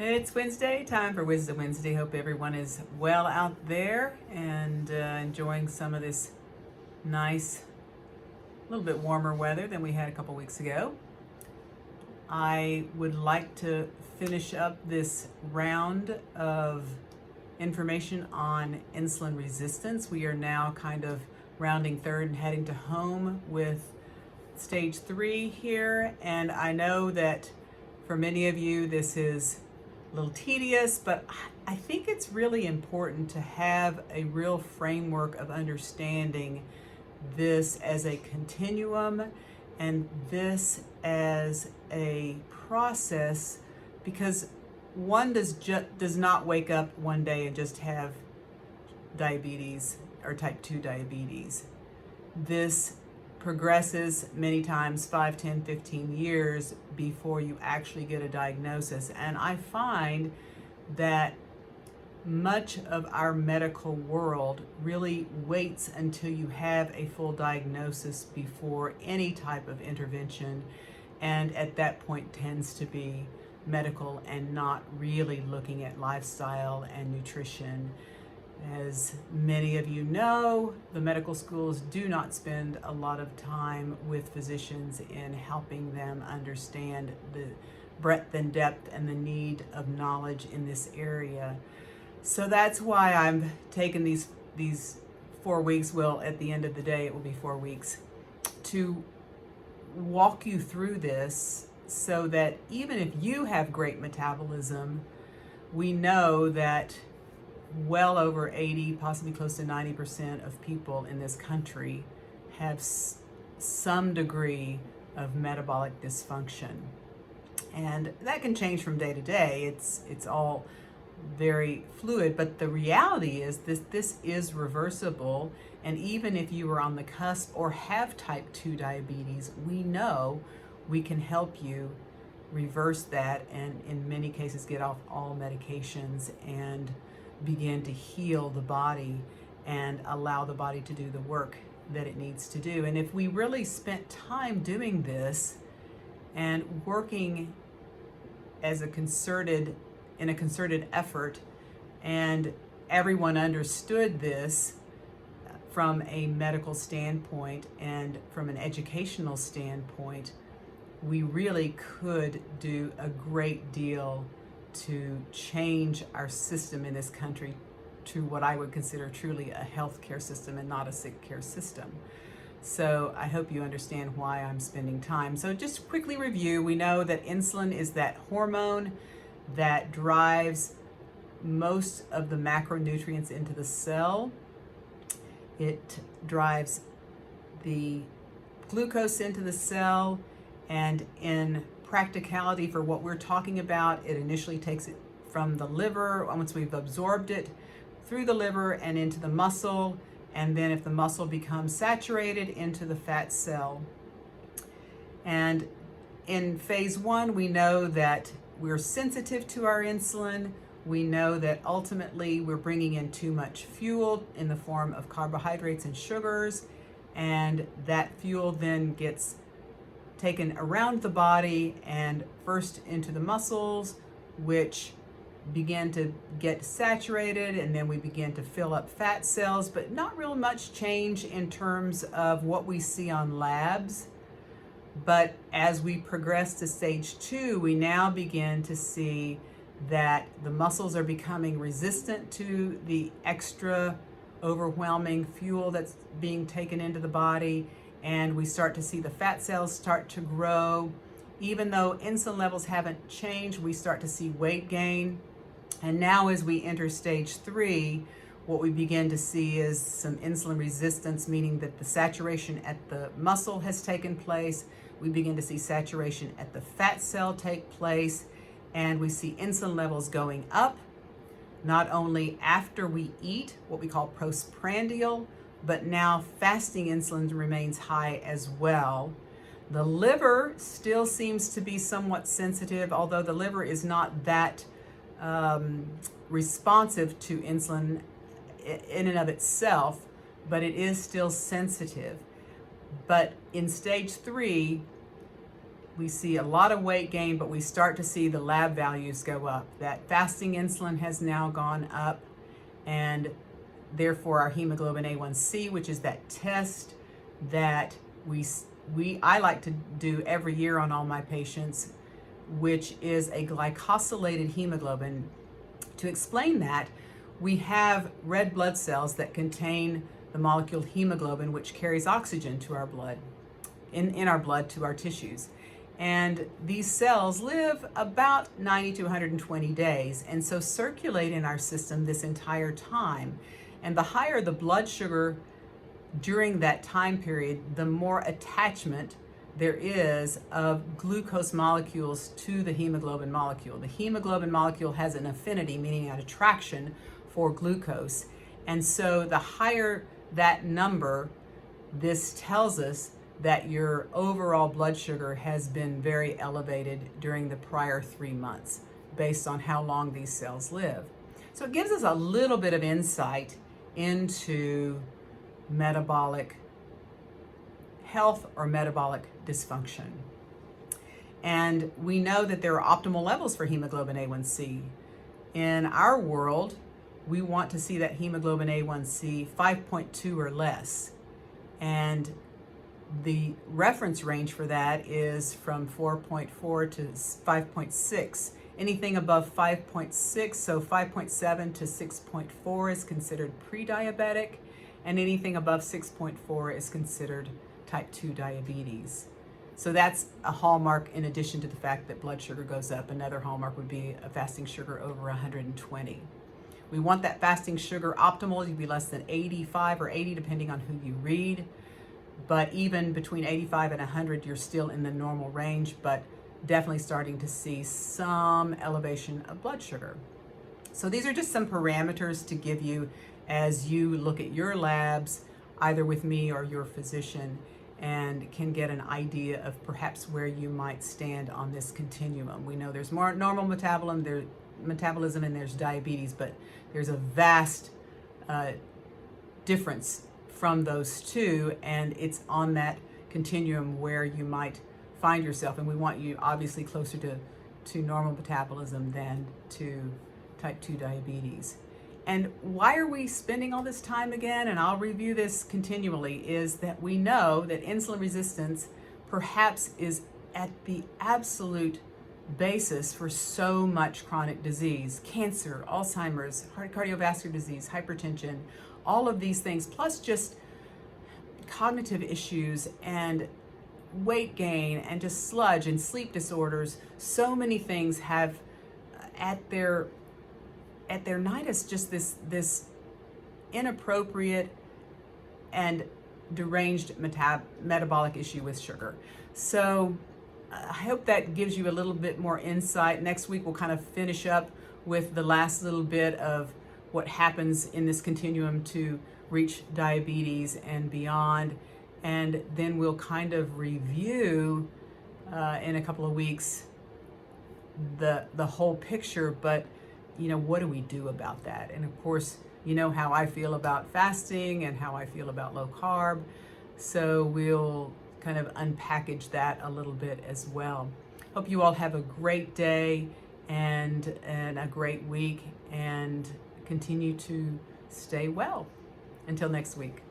It's Wednesday, time for Wisdom Wednesday. Hope everyone is well out there and enjoying some of this nice, little bit warmer weather than we had a couple weeks ago. I would like to finish up this round of information on insulin resistance. We are now kind of rounding third and heading to home with stage 3 here, and I know that for many of you this is a little tedious, but I think it's really important to have a real framework of understanding this as a continuum and this as a process, because one does not wake up one day and just have diabetes or type 2 diabetes. This progresses many times 5, 10, 15 years before you actually get a diagnosis. And I find that much of our medical world really waits until you have a full diagnosis before any type of intervention, and at that point tends to be medical and not really looking at lifestyle and nutrition. As many of you know, the medical schools do not spend a lot of time with physicians in helping them understand the breadth and depth and the need of knowledge in this area. So that's why I'm taking these 4 weeks, well, at the end of the day it will be 4 weeks, to walk you through this so that even if you have great metabolism, we know that well over 80, possibly close to 90% of people in this country have some degree of metabolic dysfunction. And that can change from day to day. It's all very fluid, but the reality is this is reversible. And even if you are on the cusp or have type 2 diabetes, we know we can help you reverse that and in many cases get off all medications and begin to heal the body and allow the body to do the work that it needs to do. And if we really spent time doing this and working as in a concerted effort, and everyone understood this from a medical standpoint and from an educational standpoint, we really could do a great deal to change our system in this country to what I would consider truly a healthcare system and not a sick care system. So I hope you understand why I'm spending time. So just quickly review, we know that insulin is that hormone that drives most of the macronutrients into the cell. It drives the glucose into the cell, and in practicality for what we're talking about, it initially takes it from the liver, once we've absorbed it, through the liver and into the muscle, and then if the muscle becomes saturated, into the fat cell. And in phase 1, we know that we're sensitive to our insulin. We know that ultimately we're bringing in too much fuel in the form of carbohydrates and sugars, and that fuel then gets taken around the body and first into the muscles, which begin to get saturated, and then we begin to fill up fat cells, but not real much change in terms of what we see on labs. But as we progress to stage 2, we now begin to see that the muscles are becoming resistant to the extra overwhelming fuel that's being taken into the body, and we start to see the fat cells start to grow. Even though insulin levels haven't changed, we start to see weight gain. And now as we enter stage 3, what we begin to see is some insulin resistance, meaning that the saturation at the muscle has taken place. We begin to see saturation at the fat cell take place, and we see insulin levels going up, not only after we eat, what we call postprandial, but now fasting insulin remains high as well. The liver still seems to be somewhat sensitive, although the liver is not that responsive to insulin in and of itself, but it is still sensitive. But in stage 3, we see a lot of weight gain, but we start to see the lab values go up. That fasting insulin has now gone up, and therefore our hemoglobin A1C, which is that test that I like to do every year on all my patients, which is a glycosylated hemoglobin. To explain that, we have red blood cells that contain the molecule hemoglobin, which carries oxygen to our blood, in our blood to our tissues. And these cells live about 90 to 120 days, and so circulate in our system this entire time. And the higher the blood sugar during that time period, the more attachment there is of glucose molecules to the hemoglobin molecule. The hemoglobin molecule has an affinity, meaning an attraction for glucose. And so the higher that number, this tells us that your overall blood sugar has been very elevated during the prior 3 months based on how long these cells live. So it gives us a little bit of insight into metabolic health or metabolic dysfunction. And we know that there are optimal levels for hemoglobin A1C. In our world, we want to see that hemoglobin A1C 5.2 or less. And the reference range for that is from 4.4 to 5.6. Anything above 5.6, so 5.7 to 6.4 is considered pre-diabetic, and anything above 6.4 is considered type 2 diabetes. So that's a hallmark in addition to the fact that blood sugar goes up. Another hallmark would be a fasting sugar over 120. We want that fasting sugar optimal to be less than 85 or 80, depending on who you read. But even between 85 and 100, you're still in the normal range, but definitely starting to see some elevation of blood sugar. So these are just some parameters to give you as you look at your labs, either with me or your physician, and can get an idea of perhaps where you might stand on this continuum. We know there's more normal metabolism and there's diabetes, but there's a vast difference from those two, and it's on that continuum where you might find yourself, and we want you obviously closer to normal metabolism than to type 2 diabetes. And why are we spending all this time again, and I'll review this continually, is that we know that insulin resistance perhaps is at the absolute basis for so much chronic disease: cancer, Alzheimer's, cardiovascular disease, hypertension, all of these things, plus just cognitive issues and weight gain and just sludge and sleep disorders. So many things have at their nidus just this inappropriate and deranged metabolic issue with sugar. So I hope that gives you a little bit more insight. Next week we'll kind of finish up with the last little bit of what happens in this continuum to reach diabetes and beyond. And then we'll kind of review in a couple of weeks the whole picture, but what do we do about that? And of course, you know how I feel about fasting and how I feel about low carb. So we'll kind of unpackage that a little bit as well. Hope you all have a great day and a great week, and continue to stay well. Until next week.